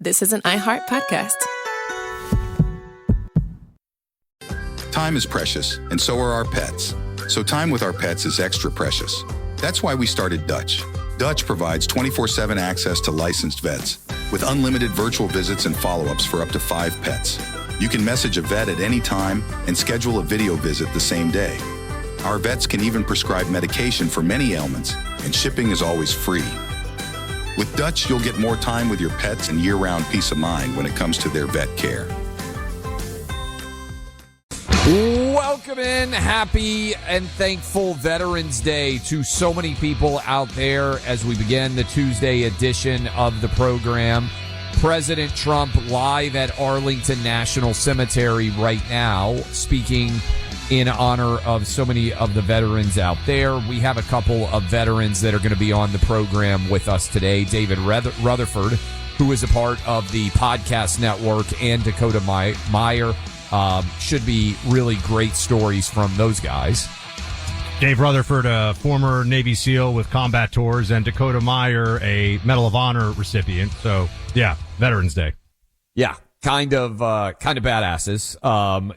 this is an iHeart podcast. Time is precious, and so are our pets. So time with our pets is extra precious. That's why we started Dutch. Dutch provides 24/7 access to licensed vets with unlimited virtual visits and follow-ups for up to 5 pets. You can message a vet at any time and schedule a video visit the same day. Our vets can even prescribe medication for many ailments, and shipping is always free. With Dutch, you'll get more time with your pets and year-round peace of mind when it comes to their vet care. Welcome in. Happy and thankful Veterans Day to so many people out there as we begin the Tuesday edition of the program. President Trump live at Arlington National Cemetery right now, speaking in honor of so many of the veterans out there. We have a couple of veterans that are going to be on the program with us today. David Rutherford, who is a part of the podcast network, and Dakota Meyer. Should be really great stories from those guys. Dave Rutherford, a former Navy SEAL with combat tours, and Dakota Meyer, a Medal of Honor recipient. So, yeah, Veterans Day. Yeah, kind of badasses.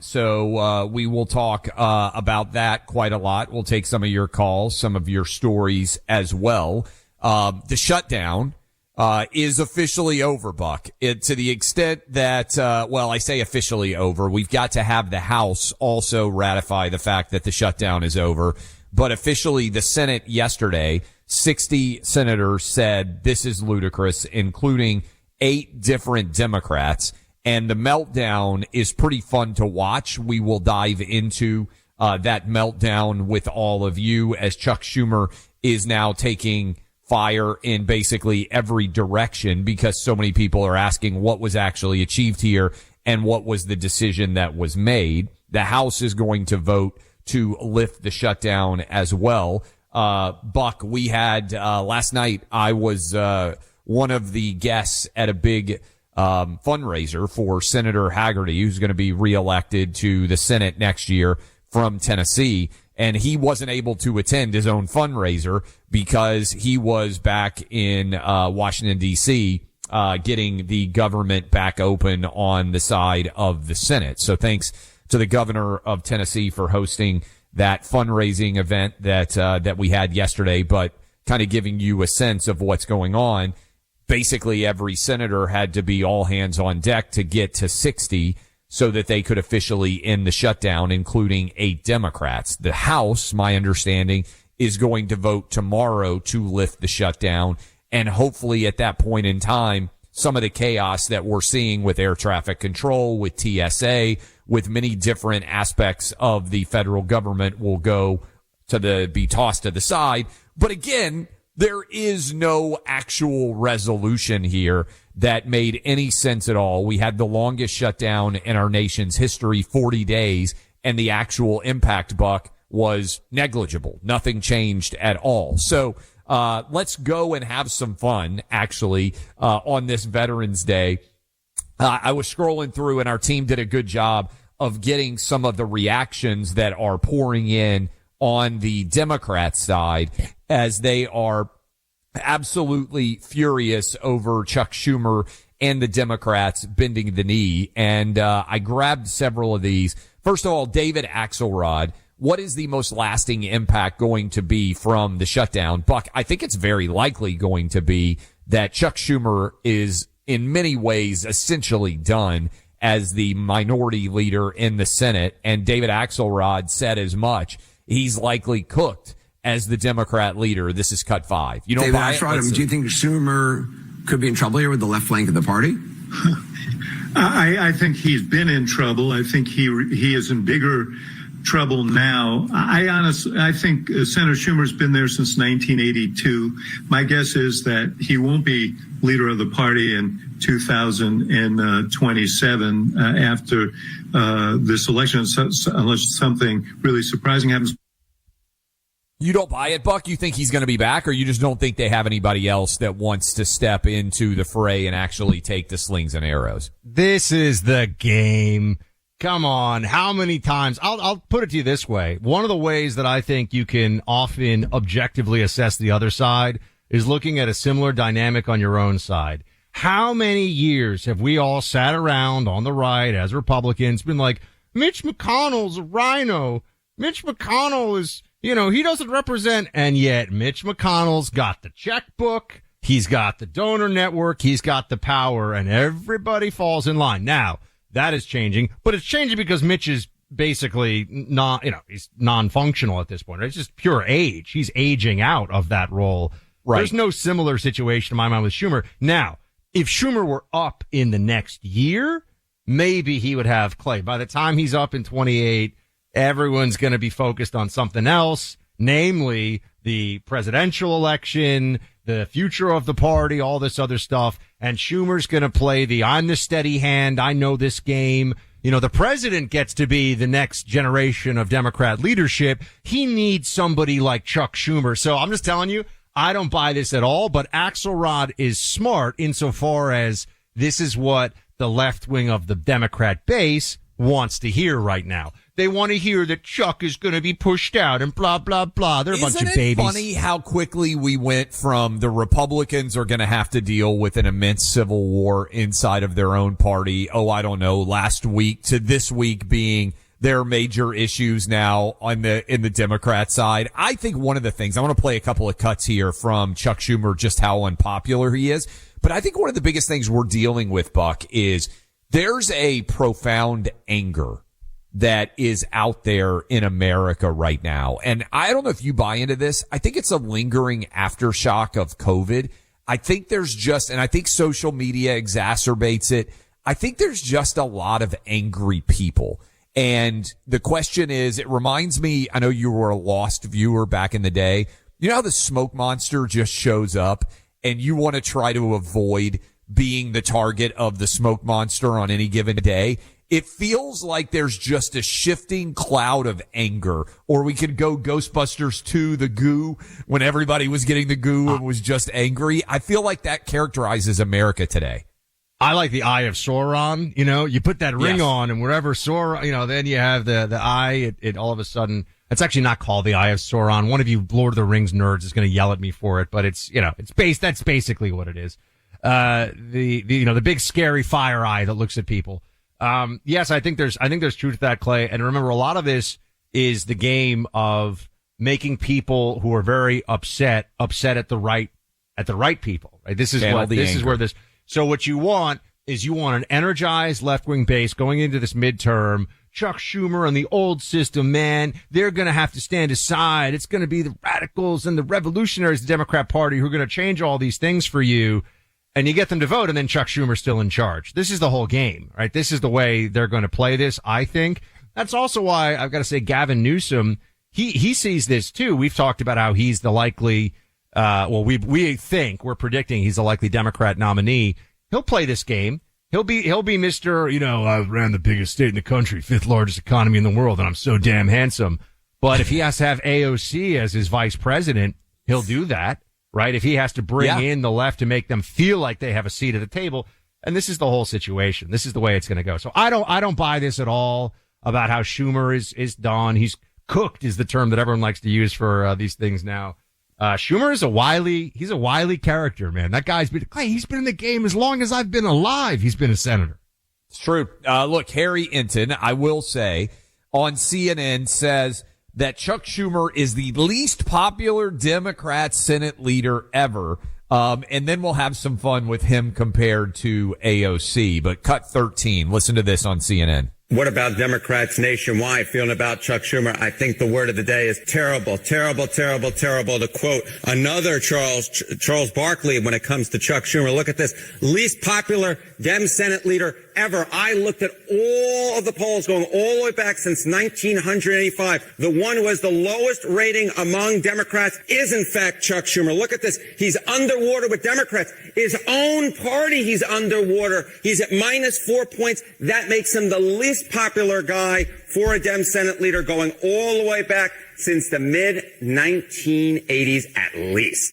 So we will talk about that quite a lot. We'll take some of your calls, some of your stories as well. The shutdown is officially over, Buck. To the extent that, I say officially over. We've got to have the House also ratify the fact that the shutdown is over. But officially, the Senate yesterday, 60 senators said this is ludicrous, including 8 different Democrats. And the meltdown is pretty fun to watch. We will dive into that meltdown with all of you as Chuck Schumer is now taking fire in basically every direction because so many people are asking what was actually achieved here and what was the decision that was made. The House is going to vote to lift the shutdown as well. Buck, we had last night, I was one of the guests at a big fundraiser for Senator Hagerty, who's going to be reelected to the Senate next year from Tennessee. And he wasn't able to attend his own fundraiser because he was back in Washington, D.C., getting the government back open on the side of the Senate. So thanks to the governor of Tennessee for hosting that fundraising event that we had yesterday, but kind of giving you a sense of what's going on. Basically, every senator had to be all hands on deck to get to 60 so that they could officially end the shutdown, including 8 Democrats. The House, my understanding, is going to vote tomorrow to lift the shutdown. And hopefully at that point in time, some of the chaos that we're seeing with air traffic control, with TSA, with many different aspects of the federal government will be tossed to the side. But again, there is no actual resolution here that made any sense at all. We had the longest shutdown in our nation's history, 40 days, and the actual impact, Buck, was negligible. Nothing changed at all. So let's go and have some fun, actually, on this Veterans Day. I was scrolling through, and our team did a good job of getting some of the reactions that are pouring in on the Democrat side as they are absolutely furious over Chuck Schumer and the Democrats bending the knee. And I grabbed several of these. First of all, David Axelrod, what is the most lasting impact going to be from the shutdown? Buck, I think it's very likely going to be that Chuck Schumer is in many ways essentially done as the minority leader in the Senate. And David Axelrod said as much. He's likely cooked as the Democrat leader. This is cut 5. You don't David buy Axelrod, it? do you think Schumer could be in trouble here with the left flank of the party? I think he's been in trouble. I think he is in bigger trouble now. I think Senator Schumer's been there since 1982. My guess is that he won't be leader of the party in 2027 after this election, unless something really surprising happens. You don't buy it, Buck? You think he's going to be back, or you just don't think they have anybody else that wants to step into the fray and actually take the slings and arrows? This is the game. Come on. How many times? I'll put it to you this way. One of the ways that I think you can often objectively assess the other side is looking at a similar dynamic on your own side. How many years have we all sat around on the right as Republicans been like, Mitch McConnell's a rhino. Mitch McConnell is, he doesn't represent. And yet Mitch McConnell's got the checkbook. He's got the donor network. He's got the power, and everybody falls in line. Now, that is changing, but it's changing because Mitch is basically he's non-functional at this point. It's just pure age. He's aging out of that role. Right. There's no similar situation in my mind with Schumer. Now, if Schumer were up in the next year, maybe he would have clay. By the time he's up in 28, everyone's going to be focused on something else, namely the presidential election, the future of the party, all this other stuff. And Schumer's going to play I'm the steady hand. I know this game. The president gets to be the next generation of Democrat leadership. He needs somebody like Chuck Schumer. So I'm just telling you, I don't buy this at all, but Axelrod is smart insofar as this is what the left wing of the Democrat base wants to hear right now. They want to hear that Chuck is going to be pushed out and blah, blah, blah. They're a bunch of babies. Isn't it funny how quickly we went from the Republicans are going to have to deal with an immense civil war inside of their own party, last week, to this week being their major issues now in the Democrat side. I think one of the things, I want to play a couple of cuts here from Chuck Schumer, just how unpopular he is. But I think one of the biggest things we're dealing with, Buck, is there's a profound anger that is out there in America right now. And I don't know if you buy into this. I think it's a lingering aftershock of COVID. I think and I think social media exacerbates it. I think there's just a lot of angry people. And the question is, it reminds me, I know you were a Lost viewer back in the day. You know how the smoke monster just shows up and you want to try to avoid being the target of the smoke monster on any given day? It feels like there's just a shifting cloud of anger. Or we could go Ghostbusters 2, the goo, when everybody was getting the goo and was just angry. I feel like that characterizes America today. I like the Eye of Sauron. You put that ring on, and wherever Sauron, then you have the eye. It all of a sudden, it's actually not called the Eye of Sauron. One of you Lord of the Rings nerds is going to yell at me for it, but that's basically what it is. The big scary fire eye that looks at people. Yes, I think there's truth to that, Clay. And remember, a lot of this is the game of making people who are very upset at the right people. Right? This is where this. So what you want is an energized left-wing base going into this midterm. Chuck Schumer and the old system, man, they're going to have to stand aside. It's going to be the radicals and the revolutionaries, the Democrat Party, who are going to change all these things for you. And you get them to vote, and then Chuck Schumer's still in charge. This is the whole game, right? This is the way they're going to play this, I think. That's also why I've got to say Gavin Newsom, he sees this too. We've talked about how he's the likely, we're predicting he's the likely Democrat nominee. He'll play this game. He'll be Mr., I ran the biggest state in the country, 5th largest economy in the world, and I'm so damn handsome. But if he has to have AOC as his vice president, he'll do that. Right? If he has to bring in the left to make them feel like they have a seat at the table. And this is the whole situation. This is the way it's going to go. So I don't buy this at all about how Schumer is done. He's cooked is the term that everyone likes to use for these things now. Schumer is he's a wily character, man. That guy's he's been in the game as long as I've been alive. He's been a senator. It's true. Look, Harry Enton, I will say, on CNN says that Chuck Schumer is the least popular Democrat Senate leader ever. And then we'll have some fun with him compared to AOC. But cut 13. Listen to this on CNN. What about Democrats nationwide feeling about Chuck Schumer? I think the word of the day is terrible, terrible, terrible, terrible. To quote another Charles Barkley when it comes to Chuck Schumer. Look at this. Least popular Dem Senate leader ever. I looked at all of the polls going all the way back since 1985. The one who has the lowest rating among Democrats is, in fact, Chuck Schumer. Look at this. He's underwater with Democrats. His own party, he's underwater. He's at -4 points. That makes him the least popular guy for a Dem Senate leader going all the way back since the mid-1980s at least.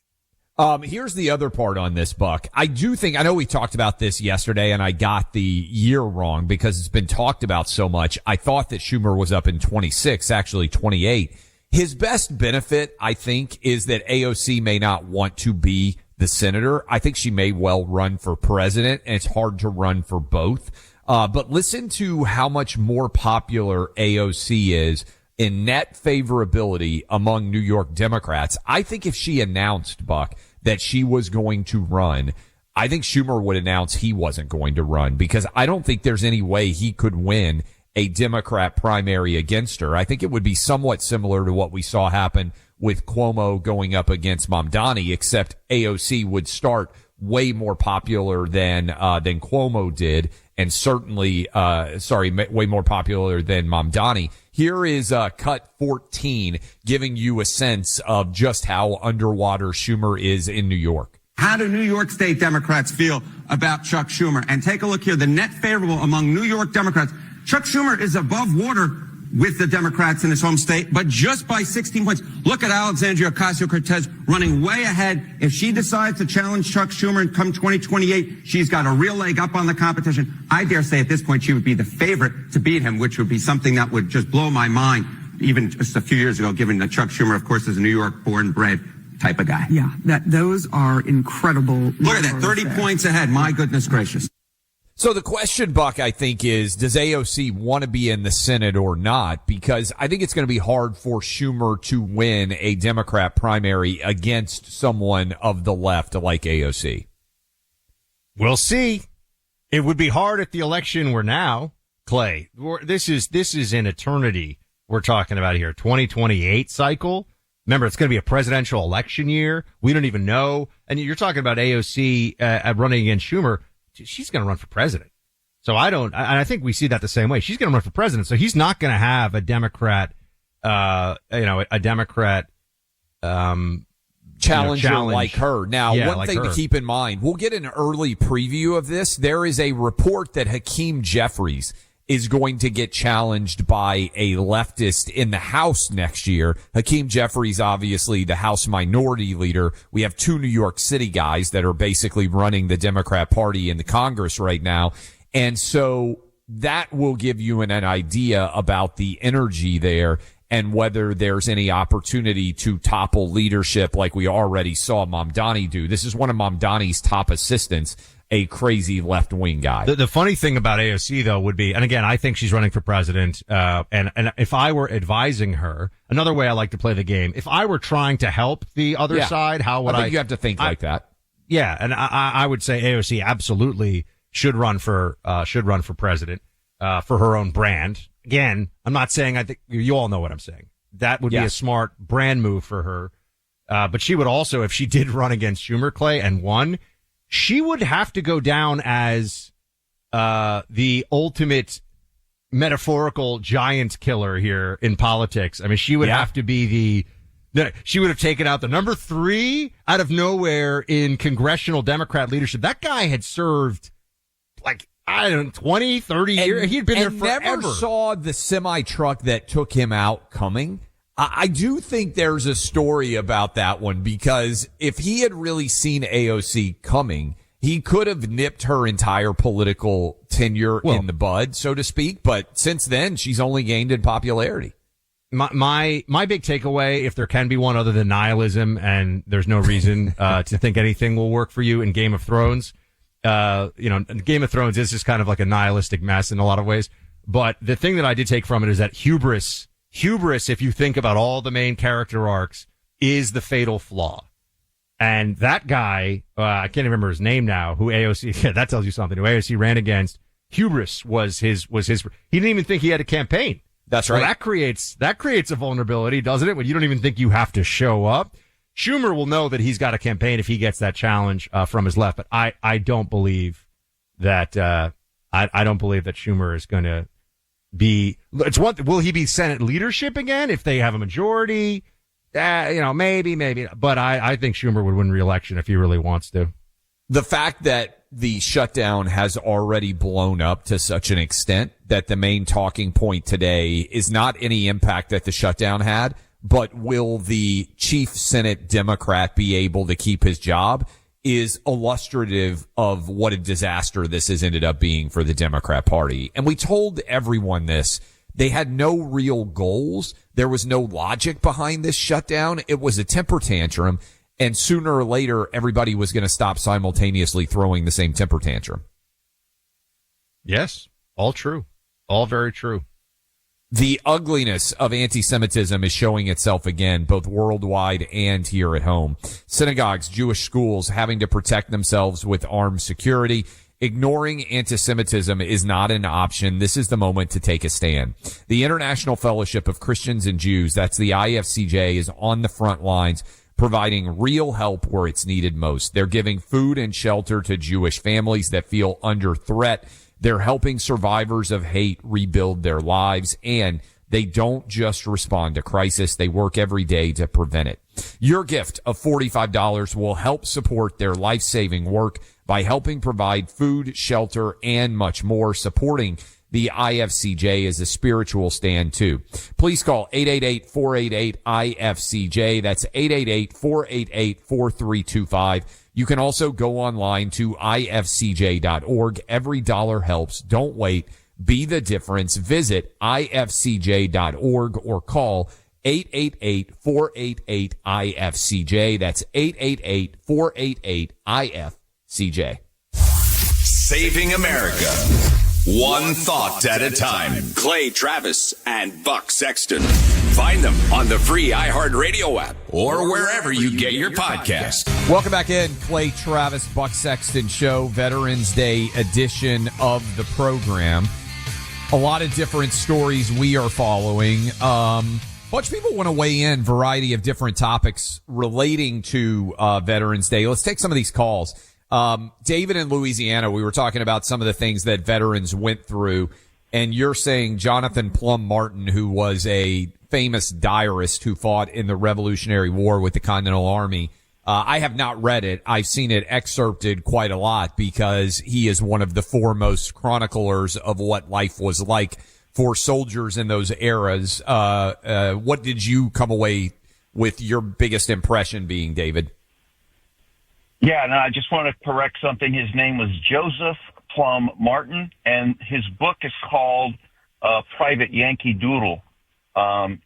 Here's the other part on this, Buck. I know we talked about this yesterday and I got the year wrong because it's been talked about so much. I thought that Schumer was up in 26, actually 28. His best benefit, I think, is that AOC may not want to be the senator. I think she may well run for president, and it's hard to run for both. But listen to how much more popular AOC is in net favorability among New York Democrats. I think if she announced, Buck, that she was going to run, I think Schumer would announce he wasn't going to run, because I don't think there's any way he could win a Democrat primary against her. I think it would be somewhat similar to what we saw happen with Cuomo going up against Mamdani, except AOC would start way more popular than Cuomo did, and certainly, way more popular than Mamdani. Here is cut 14, giving you a sense of just how underwater Schumer is in New York. How do New York State Democrats feel about Chuck Schumer? And take a look here, the net favorable among New York Democrats. Chuck Schumer is above water with the Democrats in his home state, but just by 16 points. Look at Alexandria Ocasio-Cortez running way ahead. If she decides to challenge Chuck Schumer and come 2028, she's got a real leg up on the competition. I dare say at this point she would be the favorite to beat him, which would be something that would just blow my mind, even just a few years ago, given that Chuck Schumer, of course, is a New York born bred type of guy. Yeah, those are incredible. Look at that, 30 points ahead. My goodness gracious. So the question, Buck, I think is, does AOC want to be in the Senate or not? Because I think it's going to be hard for Schumer to win a Democrat primary against someone of the left like AOC. We'll see. It would be hard if the election were now, Clay. This is an eternity we're talking about here. 2028 cycle. Remember, it's going to be a presidential election year. We don't even know. And you're talking about AOC running against Schumer. She's going to run for president. So I think we see that the same way. She's going to run for president. So he's not going to have a Democrat, challenger like her. Now, yeah, one like thing her. to keep in mind, we'll get an early preview of this. There is a report that Hakeem Jeffries is going to get challenged by a leftist in the House next year. Hakeem Jeffries, obviously the House minority leader. We have two New York City guys that are basically running the Democrat Party in the Congress right now. And so that will give you an idea about the energy there and whether there's any opportunity to topple leadership like we already saw Mamdani do. This is one of Mamdani's top assistants, a crazy left-wing guy. The funny thing about AOC, though, would be, and again, I think she's running for president, and if I were advising her, another way I like to play the game, if I were trying to help the other side, how would I think you have to think like that. Yeah, and I would say AOC absolutely should run for president, for her own brand. Again, I'm not saying, I think you all know what I'm saying. That would be a smart brand move for her. But she would also, if she did run against Schumer, Clay, and won, she would have to go down as the ultimate metaphorical giant killer here in politics. I mean, she would have to be she would have taken out the number 3 out of nowhere in congressional Democrat leadership. That guy had served like, I don't know, 20, 30 years. He'd been there forever. Never saw the semi truck that took him out coming. I do think there's a story about that one, because if he had really seen AOC coming, he could have nipped her entire political tenure in the bud, so to speak. But since then, she's only gained in popularity. My big takeaway, if there can be one other than nihilism, and there's no reason to think anything will work for you in Game of Thrones. Game of Thrones is just kind of like a nihilistic mess in a lot of ways. But the thing that I did take from it is that hubris, if you think about all the main character arcs, is the fatal flaw. And that guy, I can't remember his name now, who AOC, that tells you something, who AOC ran against, hubris was his, he didn't even think he had a campaign. That's right. Well, that creates a vulnerability, doesn't it? When you don't even think you have to show up. Schumer will know that he's got a campaign if he gets that challenge, from his left. But I don't believe that, I don't believe that Schumer is going to be, will he be Senate leadership again if they have a majority? Maybe. But I think Schumer would win re-election if he really wants to. The fact that the shutdown has already blown up to such an extent that the main talking point today is not any impact that the shutdown had, but will the chief Senate Democrat be able to keep his job, is illustrative of what a disaster this has ended up being for the Democrat Party. And we told everyone this. They had no real goals. There was no logic behind this shutdown. It was a temper tantrum. And sooner or later, everybody was going to stop simultaneously throwing the same temper tantrum. Yes, all true. All very true. The ugliness of anti-Semitism is showing itself again, both worldwide and here at home. Synagogues, Jewish schools having to protect themselves with armed security. Ignoring anti-Semitism is not an option. This is the moment to take a stand. The International Fellowship of Christians and Jews, that's the IFCJ, is on the front lines, providing real help where it's needed most. They're giving food and shelter to Jewish families that feel under threat. They're helping survivors of hate rebuild their lives, and they don't just respond to crisis. They work every day to prevent it. Your gift of $45 will help support their life-saving work by helping provide food, shelter, and much more. Supporting the IFCJ is a spiritual stand, too. Please call 888-488-IFCJ. That's 888-488-4325. You can also go online to ifcj.org. Every dollar helps. Don't wait. Be the difference. Visit ifcj.org or call 888-488-IFCJ. That's 888-488-IFCJ. Saving America. One thought at a time. Clay Travis and Buck Sexton. Find them on the free iHeartRadio app or wherever you get your podcast. Welcome back in. Clay Travis, Buck Sexton Show, Veterans Day edition of the program. A lot of different stories we are following. Bunch of people want to weigh in, variety of different topics relating to Veterans Day. Let's take some of these calls. David in Louisiana, we were talking about some of the things that veterans went through, and you're saying Jonathan Plum Martin, who was a famous diarist who fought in the Revolutionary War with the Continental Army. I have not read it. I've seen it excerpted quite a lot because he is one of the foremost chroniclers of what life was like for soldiers in those eras. What did you come away with your biggest impression being, David? Yeah, no, I just want to correct something. His name was Joseph Plum Martin, and his book is called Private Yankee Doodle.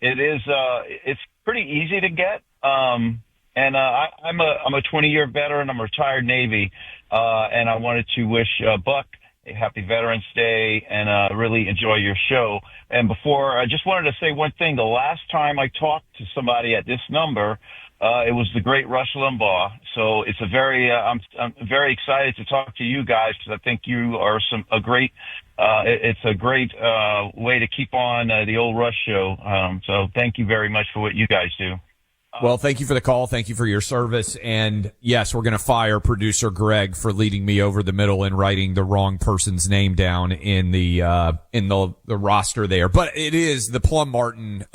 It's pretty easy to get. I'm a 20-year veteran. I'm a retired Navy, and I wanted to wish Buck a happy Veterans Day and really enjoy your show. And before, I just wanted to say one thing. The last time I talked to somebody at this number, it was the great Rush Limbaugh. So it's I'm very excited to talk to you guys because I think you are it's a great way to keep on the old Rush show. So thank you very much for what you guys do. Well, thank you for the call. Thank you for your service. And yes, we're going to fire producer Greg for leading me over the middle and writing the wrong person's name down in the roster there. But it is the Plum Martin.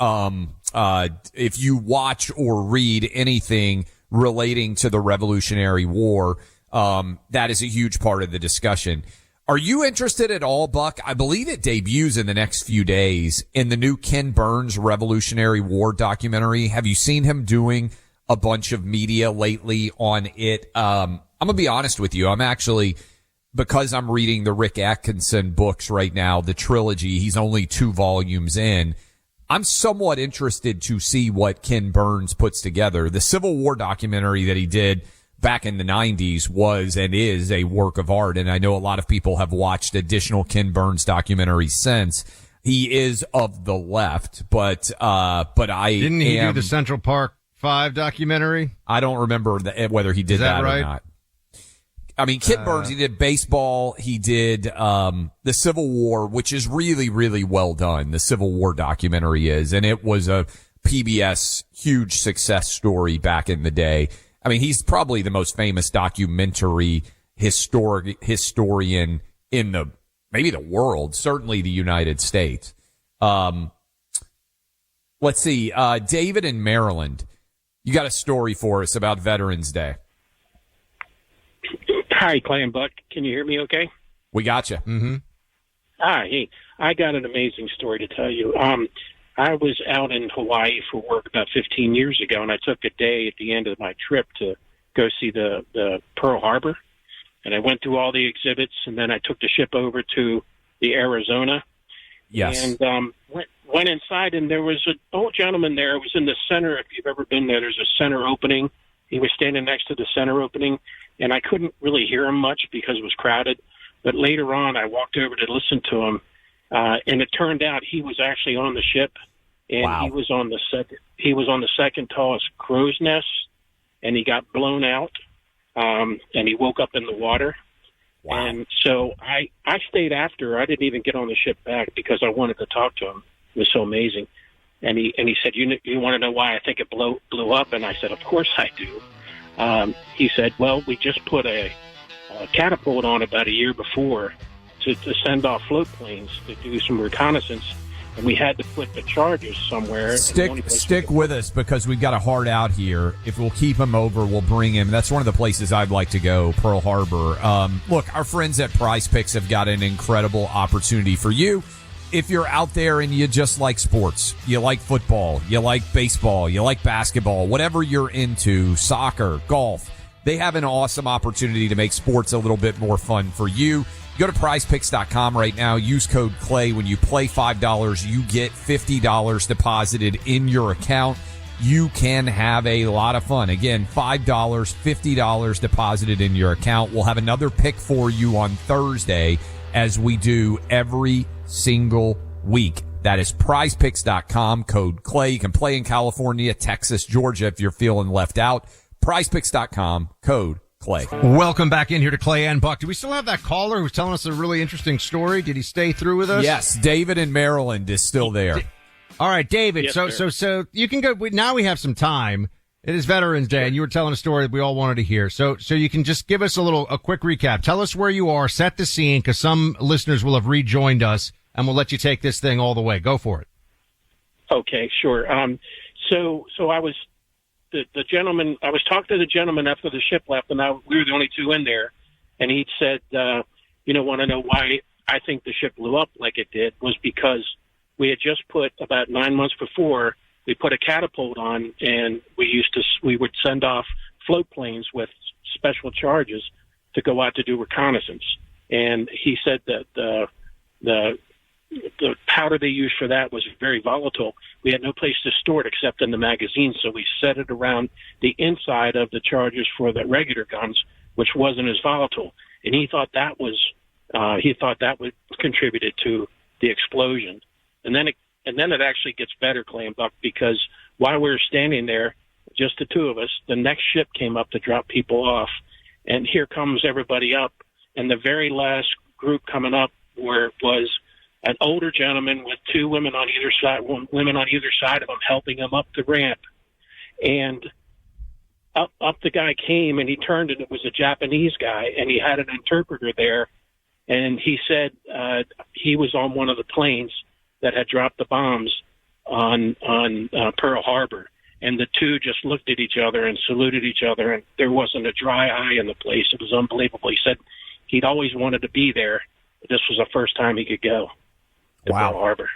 If you watch or read anything relating to the Revolutionary War, that is a huge part of the discussion. Are you interested at all, Buck? I believe it debuts in the next few days in the new Ken Burns Revolutionary War documentary. Have you seen him doing a bunch of media lately on it? I'm going to be honest with you. I'm actually, because I'm reading the Rick Atkinson books right now, the trilogy, he's only 2 volumes in. I'm somewhat interested to see what Ken Burns puts together. The Civil War documentary that he did back in the 90s was and is a work of art, and I know a lot of people have watched additional Ken Burns documentaries since. He is of the left, but Didn't he do the Central Park 5 documentary? I don't remember whether he did that right? or not. I mean, Ken Burns, he did baseball, he did the Civil War, which is really, really well done. The Civil War documentary is, and it was a PBS huge success story back in the day. I mean, he's probably the most famous documentary historian in maybe the world, certainly the United States. Let's see, David in Maryland, you got a story for us about Veterans Day. Hi, Clay and Buck. Can you hear me okay? We got you. Mm-hmm. Hey, I got an amazing story to tell you. I was out in Hawaii for work about 15 years ago, and I took a day at the end of my trip to go see the Pearl Harbor. And I went through all the exhibits, and then I took the ship over to the Arizona. Yes. And went inside, and there was an old gentleman there. It was in the center. If you've ever been there, there's a center opening He was standing next to the center opening, and I couldn't really hear him much because it was crowded. But later on, I walked over to listen to him, and it turned out he was actually on the ship, and Wow. he was on the second tallest crow's nest, and he got blown out, and he woke up in the water. Wow. And so I stayed after. I didn't even get on the ship back because I wanted to talk to him. It was so amazing. And he said, you want to know why I think it blew up? And I said, of course I do. He said, well, we just put a catapult on about a year before to send off float planes to do some reconnaissance. And we had to put the charges somewhere. Stick with us because we've got a hard out here. If we'll keep him over, we'll bring him. That's one of the places I'd like to go, Pearl Harbor. Look, our friends at Prize Picks have got an incredible opportunity for you. If you're out there and you just like sports, you like football, you like baseball, you like basketball, whatever you're into, soccer, golf, they have an awesome opportunity to make sports a little bit more fun for you. Go to prizepicks.com right now. Use code CLAY. When you play $5, you get $50 deposited in your account. You can have a lot of fun. Again, $5, $50 deposited in your account. We'll have another pick for you on Thursday as we do every single week. That is prizepicks.com, code CLAY. You can play in California, Texas, Georgia if you're feeling left out. Prizepicks.com, code CLAY. Welcome back in here to Clay and Buck. Do we still have that caller who was telling us a really interesting story? Did he stay through with us? Yes, David in Maryland is still there. All right, David. Yes, so you can go. Now we have some time. It is Veterans Day, and you were telling a story that we all wanted to hear. So you can just give us a quick recap. Tell us where you are, set the scene, because some listeners will have rejoined us, and we'll let you take this thing all the way. Go for it. Okay, sure. So I was the gentleman. I was talking to the gentleman after the ship left, and we were the only two in there. And he said, want to know why I think the ship blew up like it did was because we had just put about 9 months before. We put a catapult on, and we would send off float planes with special charges to go out to do reconnaissance. And he said that the powder they used for that was very volatile. We had no place to store it except in the magazine, so we set it around the inside of the charges for the regular guns, which wasn't as volatile. And he thought that would contributed to the explosion. And then it actually gets better, Clay and Buck, because while we were standing there, just the two of us, the next ship came up to drop people off, and here comes everybody up. And the very last group coming up was an older gentleman with two women on either side of him, helping him up the ramp. And up the guy came, and he turned, and it was a Japanese guy, and he had an interpreter there. And he said he was on one of the planes that had dropped the bombs on Pearl Harbor. And the two just looked at each other and saluted each other, and there wasn't a dry eye in the place. It was unbelievable. He said he'd always wanted to be there. But this was the first time he could go to Pearl Harbor.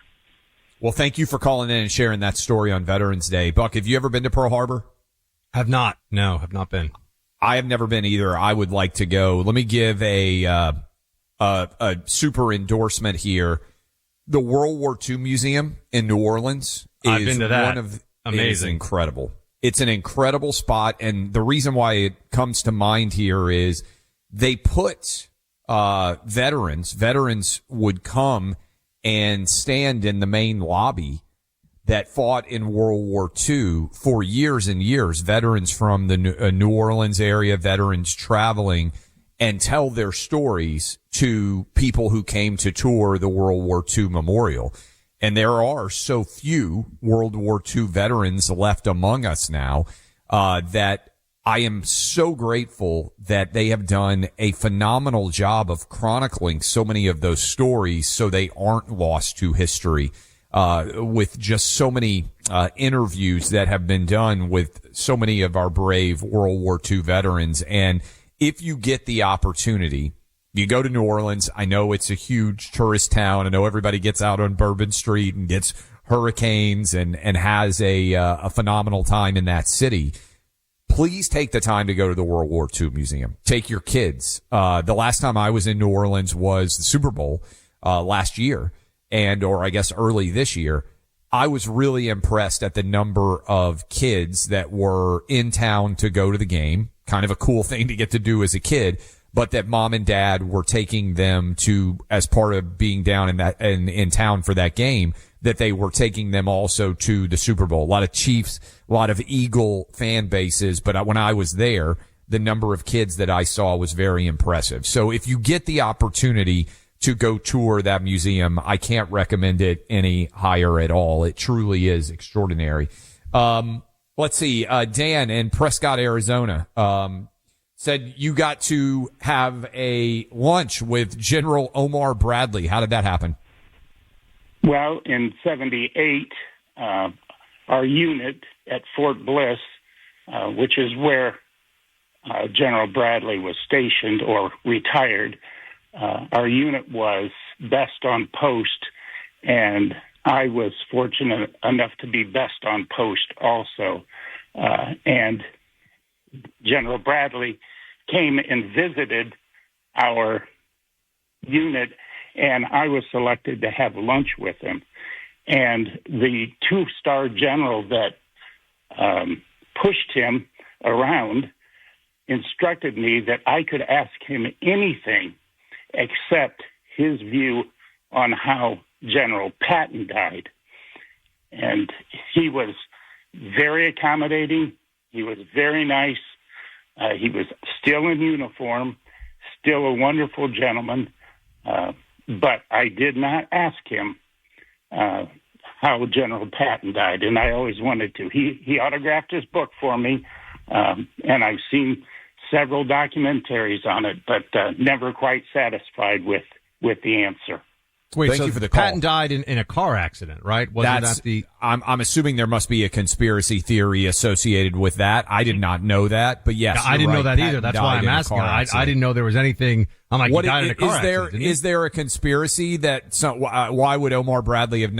Well, thank you for calling in and sharing that story on Veterans Day. Buck, have you ever been to Pearl Harbor? Have not. No, have not been. I have never been either. I would like to go. Let me give a super endorsement here. The World War II Museum in New Orleans I've been to that. Amazing. Is incredible. It's an incredible spot. And the reason why it comes to mind here is they put, veterans would come and stand in the main lobby that fought in World War II for years and years. Veterans from the New Orleans area, veterans traveling, and tell their stories to people who came to tour the World War II Memorial. And there are so few World War II veterans left among us now, that I am so grateful that they have done a phenomenal job of chronicling so many of those stories so they aren't lost to history, with just so many interviews that have been done with so many of our brave World War II veterans. And if you get the opportunity, you go to New Orleans. I know it's a huge tourist town. I know everybody gets out on Bourbon Street and gets hurricanes and has a phenomenal time in that city. Please take the time to go to the World War II Museum. Take your kids. The last time I was in New Orleans was the Super Bowl, last year or I guess early this year. I was really impressed at the number of kids that were in town to go to the game. Kind of a cool thing to get to do as a kid, but that mom and dad were taking them to, as part of being down in town for that game, that they were taking them also to the Super Bowl. A lot of Chiefs, a lot of Eagle fan bases, but when I was there, the number of kids that I saw was very impressive. So if you get the opportunity to go tour that museum, I can't recommend it any higher at all. It truly is extraordinary. Let's see. Dan in Prescott, Arizona, said you got to have a lunch with General Omar Bradley. How did that happen? Well, in 78, our unit at Fort Bliss, which is where General Bradley was stationed or retired, our unit was best on post, and I was fortunate enough to be best on post also. And General Bradley came and visited our unit, and I was selected to have lunch with him. And the two-star general that pushed him around instructed me that I could ask him anything except his view on how General Patton died. And he was very accommodating. He was very nice. He was still in uniform, still a wonderful gentleman. But I did not ask him how General Patton died, and I always wanted to. He autographed his book for me, and I've seen several documentaries on it, but never quite satisfied with the answer. Wait, Thank so you for the call. Patton died in a car accident, right? I'm assuming there must be a conspiracy theory associated with that. I did not know that, but yes, I didn't know that Patton either. That's why I'm asking. I didn't know there was anything. I'm like, he died in a car accident. Is there a conspiracy that why would General Bradley have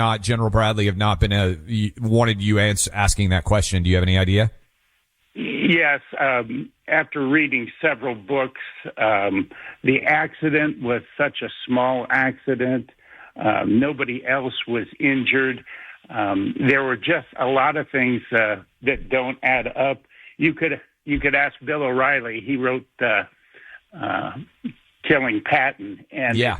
not been wanted you asking that question? Do you have any idea? Yes. After reading several books, the accident was such a small accident. Nobody else was injured. There were just a lot of things that don't add up. You could ask Bill O'Reilly. He wrote Killing Patton, and yeah.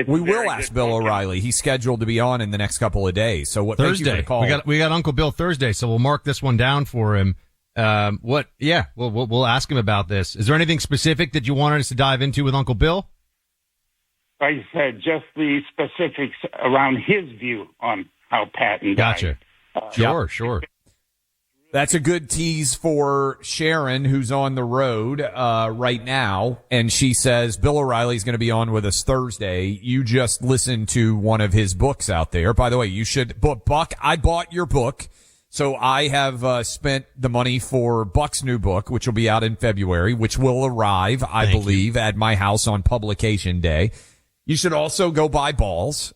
We will ask Bill O'Reilly. He's scheduled to be on in the next couple of days. So what? Thursday. Thank you for the call. We got Uncle Bill Thursday, so we'll mark this one down for him. We'll ask him about this. Is there anything specific that you wanted us to dive into with Uncle Bill? Like I said, just the specifics around his view on how Patton died. Gotcha. Sure. That's a good tease for Sharon, who's on the road right now, and she says Bill O'Reilly's going to be on with us Thursday. You just listened to one of his books out there. By the way, you should. Buck, I bought your book. So I have spent the money for Buck's new book, which will be out in February, which will arrive, I believe, at my house on publication day. You should also go buy balls,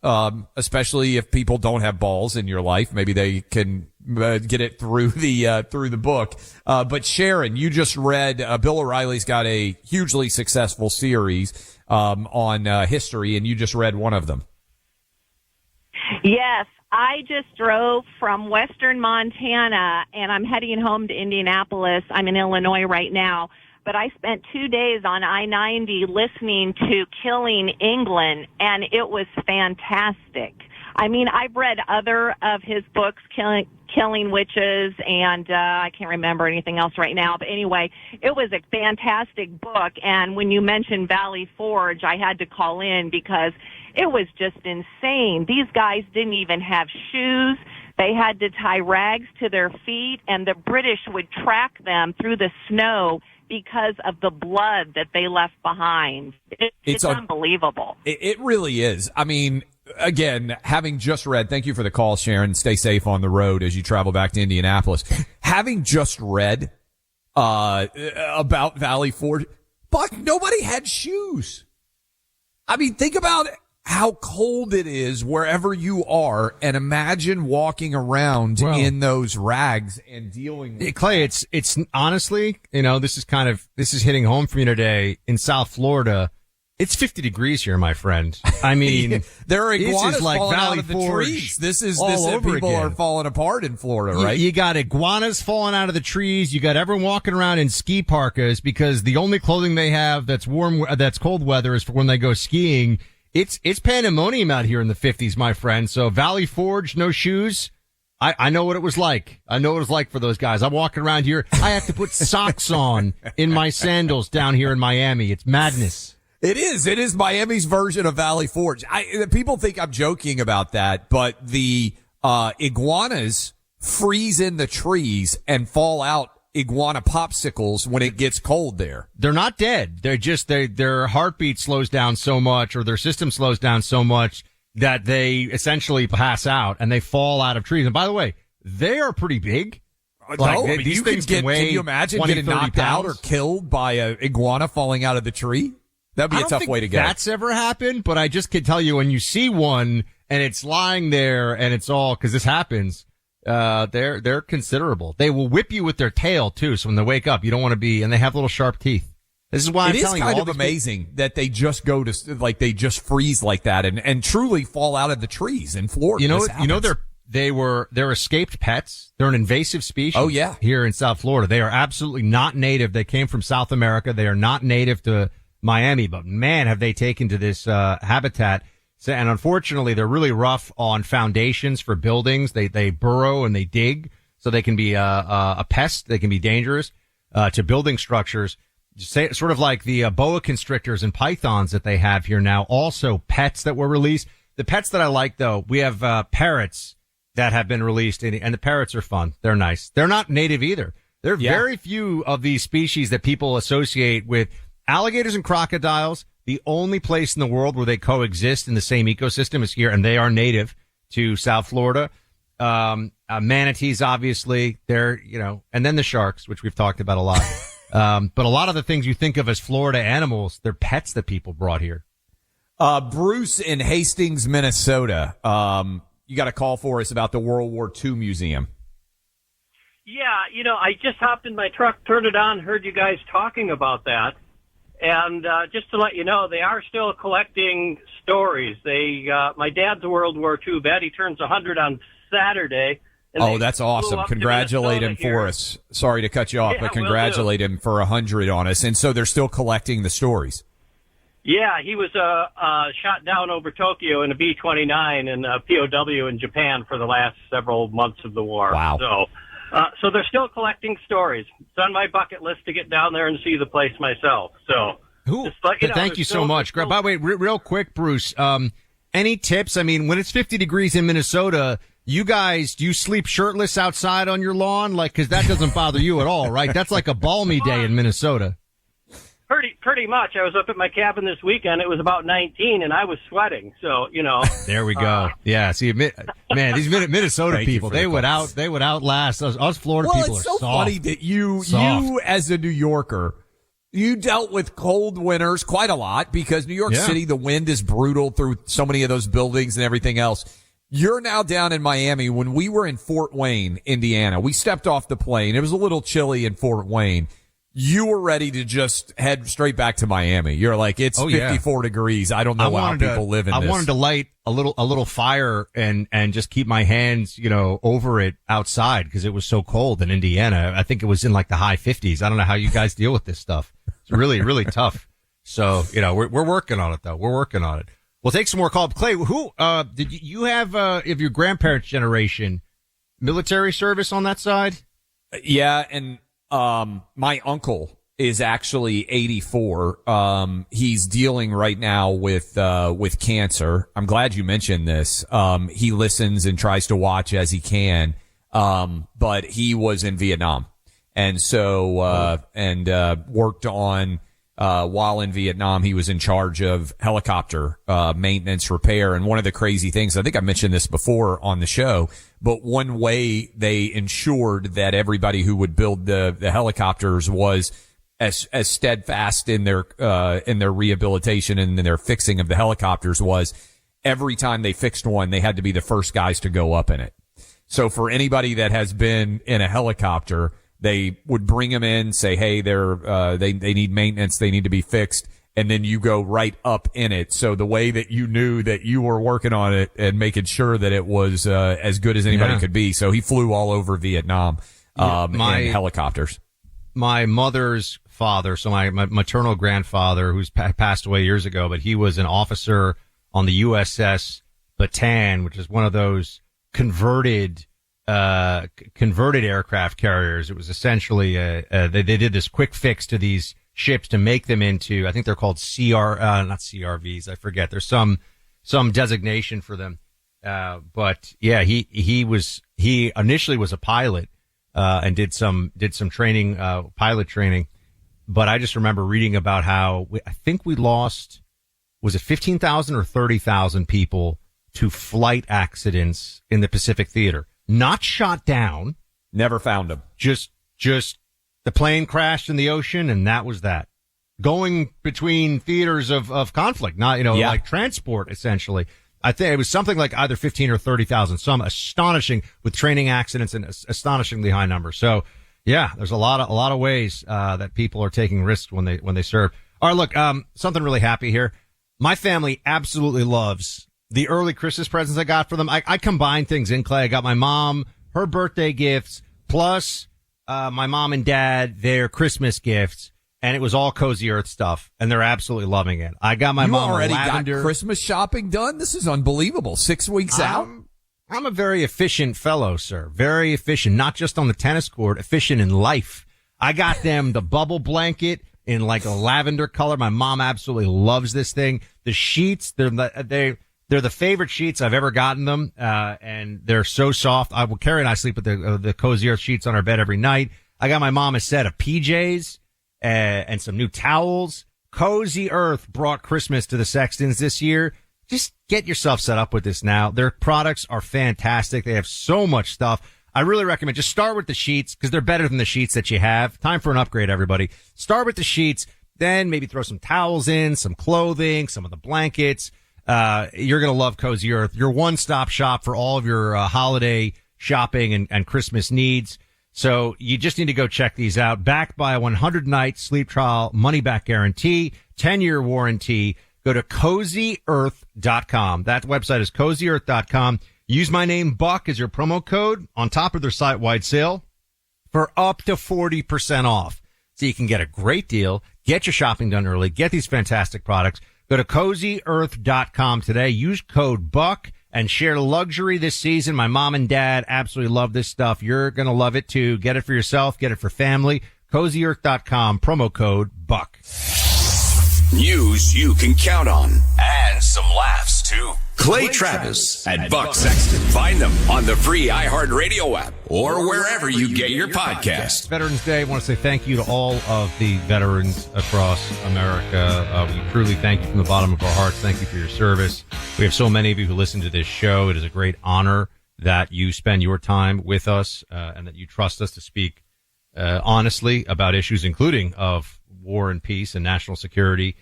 especially if people don't have balls in your life. Maybe they can get it through the book. But Sharon, you just read Bill O'Reilly's got a hugely successful series on history, and you just read one of them. Yes. I just drove from western Montana, and I'm heading home to Indianapolis. I'm in Illinois right now, but I spent 2 days on I-90 listening to Killing England, and it was fantastic. I mean, I've read other of his books, Killing Witches, and I can't remember anything else right now. But anyway, it was a fantastic book, and when you mentioned Valley Forge, I had to call in because it was just insane. These guys didn't even have shoes. They had to tie rags to their feet, and the British would track them through the snow because of the blood that they left behind. It's unbelievable. It really is. I mean, again, having just read, thank you for the call, Sharon. Stay safe on the road as you travel back to Indianapolis. Having just read about Valley Forge, Buck, nobody had shoes. I mean, think about how cold it is wherever you are, and imagine walking around in those rags and dealing with Clay, it's honestly, this is hitting home for me today. In South Florida, It's 50 degrees here, my friend. I mean, there are iguanas this is like falling Valley out of the Forge trees. This is all over people again. are falling apart in Florida, right? You got iguanas falling out of the trees. You got everyone walking around in ski parkas because the only clothing they have that's cold weather is for when they go skiing. It's pandemonium out here in the 50s, my friend. So Valley Forge, no shoes. I know what it was like. I know what it was like for those guys. I'm walking around here. I have to put socks on in my sandals down here in Miami. It's madness. It is. It is Miami's version of Valley Forge. People think I'm joking about that, but the iguanas freeze in the trees and fall out iguana popsicles when it gets cold there. They're not dead. They're just their heartbeat slows down so much, or their system slows down so much that they essentially pass out and they fall out of trees. And by the way, they are pretty big. Like, these things can weigh. Can you imagine 20, getting knocked out or killed by an iguana falling out of the tree? That'd be a tough way to go. That's ever happened, but I just can tell you when you see one and it's lying there and it's all, cause this happens, they're considerable. They will whip you with their tail too. So when they wake up, you don't want to be, and they have little sharp teeth. This is why I'm telling you. It is kind of amazing that they just go to, like, they just freeze like that and truly fall out of the trees in Florida. They're escaped pets. They're an invasive species. Oh yeah. Here in South Florida. They are absolutely not native. They came from South America. They are not native to Miami, but man, have they taken to this habitat. So, and unfortunately, they're really rough on foundations for buildings. They burrow and they dig, so they can be a pest. They can be dangerous to building structures. Sort of like the boa constrictors and pythons that they have here now. Also, pets that were released. The pets that I like, though, we have parrots that have been released, and the parrots are fun. They're nice. They're not native either. There are very few of these species that people associate with. Alligators and crocodiles, the only place in the world where they coexist in the same ecosystem is here, and they are native to South Florida. Manatees, obviously, they're, and then the sharks, which we've talked about a lot. But a lot of the things you think of as Florida animals, they're pets that people brought here. Bruce in Hastings, Minnesota. You got a call for us about the World War II Museum. Yeah, I just hopped in my truck, turned it on, heard you guys talking about that. And just to let you know, they are still collecting stories. My dad's a World War II vet. He turns 100 on Saturday. Oh, that's awesome. Congratulate him for us. Sorry to cut you off, but congratulate him for 100 on us. And so they're still collecting the stories. Yeah, he was shot down over Tokyo in a B-29 and a POW in Japan for the last several months of the war. Wow. So they're still collecting stories. It's on my bucket list to get down there and see the place myself. So, thank you so much. By the way, real quick, Bruce, any tips? I mean, when it's 50 degrees in Minnesota, you guys, do you sleep shirtless outside on your lawn? Cause that doesn't bother you at all, right? That's like a balmy day in Minnesota. Pretty much. I was up at my cabin this weekend. It was about 19 and I was sweating. So, There we go. Yeah. See, man, these Minnesota people, they would outlast us Florida people. Well, it's are so funny that you as a New Yorker, you dealt with cold winters quite a lot because New York City, the wind is brutal through so many of those buildings and everything else. You're now down in Miami. When we were in Fort Wayne, Indiana, we stepped off the plane. It was a little chilly in Fort Wayne. You were ready to just head straight back to Miami. You're like, it's 54 degrees. I don't know how people live in this. I wanted to light a little fire and just keep my hands, over it outside because it was so cold in Indiana. I think it was in like the high 50s. I don't know how you guys deal with this stuff. It's really, really tough. So, we're working on it though. We're working on it. We'll take some more calls. Clay, who, did you have, of your grandparents' generation military service on that side? Yeah. And, my uncle is actually 84. He's dealing right now with cancer. I'm glad you mentioned this. He listens and tries to watch as he can. But he was in Vietnam. And so, worked on, while in Vietnam, he was in charge of helicopter, maintenance, repair. And one of the crazy things, I think I mentioned this before on the show, but one way they ensured that everybody who would build the helicopters was as steadfast in their rehabilitation and in their fixing of the helicopters was every time they fixed one, they had to be the first guys to go up in it. So for anybody that has been in a helicopter, they would bring them in, say, hey, they need maintenance, they need to be fixed. and then you go right up in it. So the way that you knew that you were working on it and making sure that it was as good as anybody could be. So he flew all over Vietnam in helicopters. My mother's father, so my maternal grandfather, who's passed away years ago, but he was an officer on the USS Bataan, which is one of those converted aircraft carriers. It was essentially they did this quick fix to these ships to make them into, I think they're called not CRVs, I forget. There's some designation for them. But yeah, he initially was a pilot, and did some training, pilot training. But I just remember reading about how I think we lost, was it 15,000 or 30,000 people to flight accidents in the Pacific Theater? Not shot down. Never found them. Just the plane crashed in the ocean, and that was that. Going between theaters of conflict, not, like transport, essentially. I think it was something like either 15 or 30,000, some astonishing with training accidents and astonishingly high numbers. So yeah, there's a lot of ways, that people are taking risks when they serve. All right, look, something really happy here. My family absolutely loves the early Christmas presents I got for them. I combined things in, Clay. I got my mom her birthday gifts plus, my mom and dad their Christmas gifts. And it was all Cozy Earth stuff, and they're absolutely loving it. I got my mom already lavender. got Christmas shopping done? This is unbelievable. 6 weeks out? I'm a very efficient fellow, sir. Very efficient. Not just on the tennis court, efficient in life. I got them the bubble blanket in like a lavender color. My mom absolutely loves this thing. The sheets, they're the favorite sheets I've ever gotten them, and they're so soft. Carrie and I sleep with the Cozy Earth sheets on our bed every night. I got my mom a set of PJs. And some new towels. Cozy Earth brought Christmas to the Sextons this year. Just get yourself set up with this now. Their products are fantastic. They have so much stuff. I really recommend just start with the sheets because they're better than the sheets that you have. Time for an upgrade, everybody. Start with the sheets, then maybe throw some towels in, some clothing, some of the blankets. You're going to love Cozy Earth. Your one-stop shop for all of your holiday shopping and Christmas needs. So you just need to go check these out. Backed by a 100-night sleep trial, money-back guarantee, 10-year warranty. Go to CozyEarth.com. That website is CozyEarth.com. Use my name, Buck, as your promo code on top of their site-wide sale for up to 40% off. So you can get a great deal, get your shopping done early, get these fantastic products. Go to CozyEarth.com today. Use code BUCK. And share luxury this season. My mom and dad absolutely love this stuff. You're going to love it too. Get it for yourself. Get it for family. CozyEarth.com. Promo code BUCK. News you can count on. And some laughs too. Clay Travis and Buck Sexton. Find them on the free iHeartRadio app or wherever you get your podcasts. Veterans Day. I want to say thank you to all of the veterans across America. We truly thank you from the bottom of our hearts. Thank you for your service. We have so many of you who listen to this show. It is a great honor that you spend your time with us and that you trust us to speak honestly about issues including of war and peace and national security.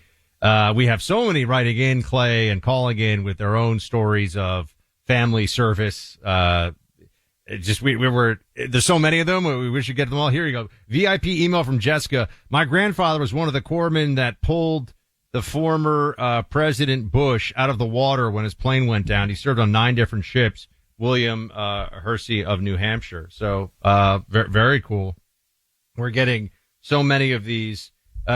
We have so many writing in, Clay, and calling in with their own stories of family service. There's so many of them. We wish you get them all. Here you go. VIP email from Jessica. My grandfather was one of the corpsmen that pulled the former President Bush out of the water when his plane went down. He served on 9 different ships. William Hersey of New Hampshire. So very cool. We're getting so many of these.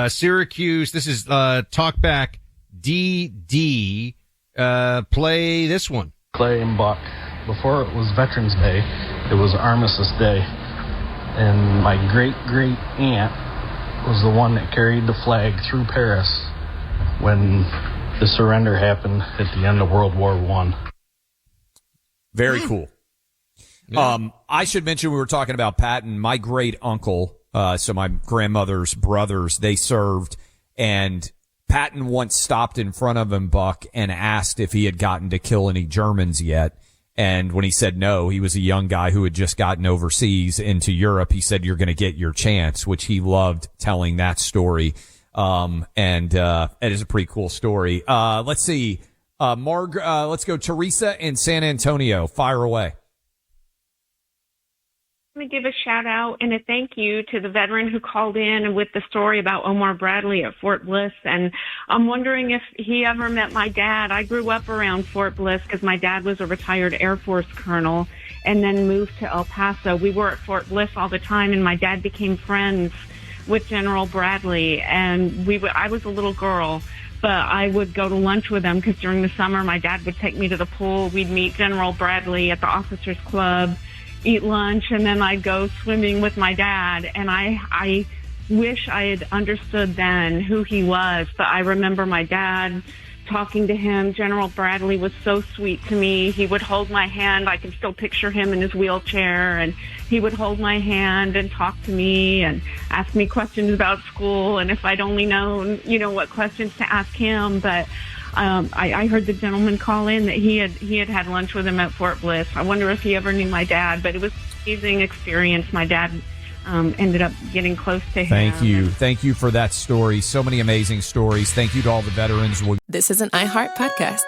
Syracuse, this is Talkback DD. Play this one. Clay and Buck. Before it was Veterans Day, it was Armistice Day. And my great-great aunt was the one that carried the flag through Paris when the surrender happened at the end of World War I. Very cool. Yeah. I should mention we were talking about Patton. My great uncle, so my grandmother's brothers, they served, and Patton once stopped in front of him, Buck, and asked if he had gotten to kill any Germans yet. And when he said no, he was a young guy who had just gotten overseas into Europe. He said, "You're going to get your chance," which he loved telling that story. And it is a pretty cool story. Let's see. Let's go. Teresa in San Antonio. Fire away. to give a shout out and a thank you to the veteran who called in with the story about Omar Bradley at Fort Bliss. And I'm wondering if he ever met my dad. I grew up around Fort Bliss because my dad was a retired Air Force colonel and then moved to El Paso. We were at Fort Bliss all the time, and my dad became friends with General Bradley. And I was a little girl, but I would go to lunch with him because during the summer my dad would take me to the pool. We'd meet General Bradley at the Officers Club, eat lunch, and then I'd go swimming with my dad. And I wish I had understood then who he was, but I remember my dad talking to him. General Bradley was so sweet to me. He would hold my hand. I can still picture him in his wheelchair, and he would hold my hand and talk to me and ask me questions about school, and if I'd only known, what questions to ask him. But I heard the gentleman call in that he had lunch with him at Fort Bliss. I wonder if he ever knew my dad, but it was an amazing experience. My dad ended up getting close to him. Thank you for that story. So many amazing stories. Thank you to all the veterans. This is an iHeart podcast.